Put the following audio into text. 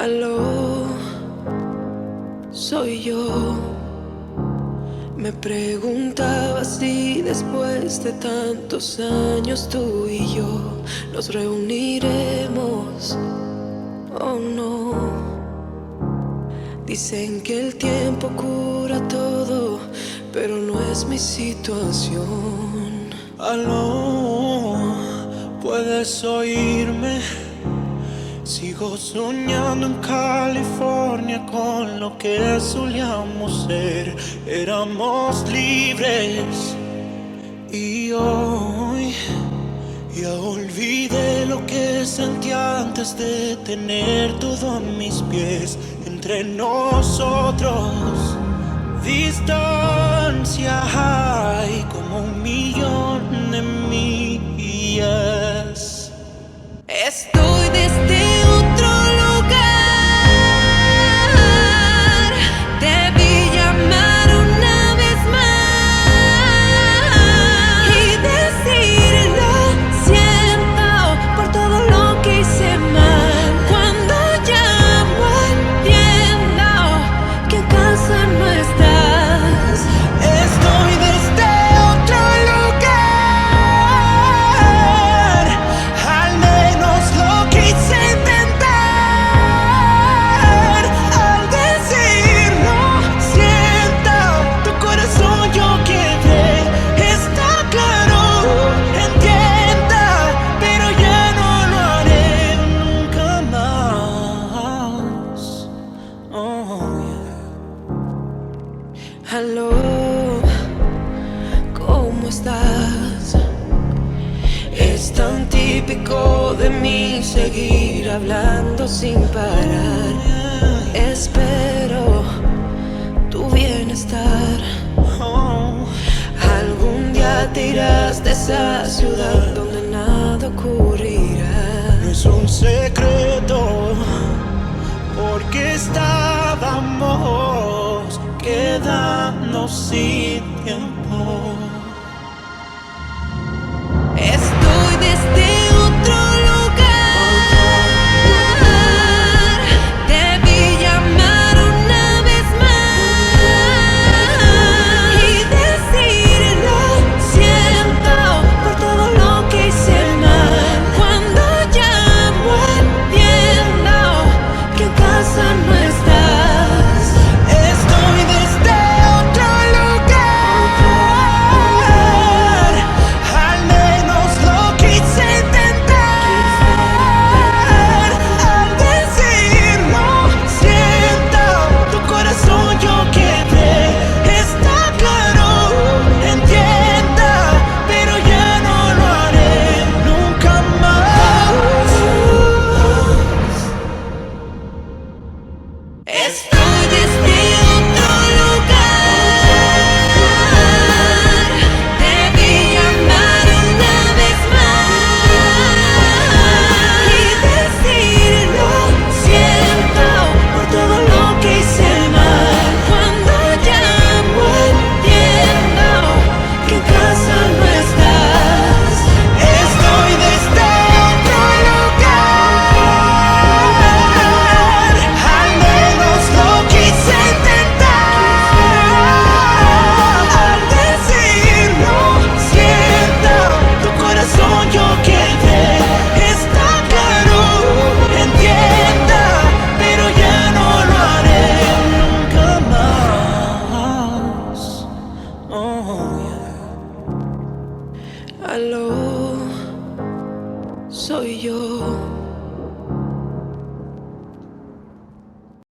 Aló, soy yo. Me preguntaba si después de tantos años tú y yo nos reuniremos o no. Dicen que el tiempo cura todo, pero no es mi situación. Aló, ¿puedes oírme? Sigo soñando en California con lo que solíamos ser. Éramos libres y hoy ya olvidé lo que sentía antes de tener todo a mis pies. Entre nosotros distancia hay como 1.000.000 de millas. Estoy desde otro lugar. Debí llamar una vez más y decirlo. Siento por todo lo que hice mal. Cuando llamo entiendo que acaso no estás. Estoy desde otro lugar. Al menos lo quise intentar. Al decirlo, siento tu corazón yo quebré. Está claro, entienda, pero ya no lo haré nunca más. Oh, yeah. Aló, ¿cómo estás? Es tan típico de mí seguir hablando sin parar. Espero tu bienestar. Oh. Algún día te irás de esa ciudad donde nada ocurrirá. No es un secreto, porque estábamos quedando sin tiempo. Estoy desde otro lugar. Debí llamar una vez más y decirlo. Siento por todo lo que hice mal. Cuando llamo entiendo que acaso no estás. Estoy desde otro lugar. Al menos lo quise intentar. Al decirlo, siento tu corazón yo quebré. Está claro, entienda, pero ya no lo haré nunca más. Estoy desde otro lugar. Debí llamar una vez más y decirlo. Siento por todo lo que hice mal. Cuando llamo entiendo que en casa no estás. Estoy desde otro lugar. Al menos lo quise intentar. Al decirlo, siento tu corazón yo quebré. Está claro, entienda, pero ya no lo haré nunca más. Oh, yeah. Aló, soy yo.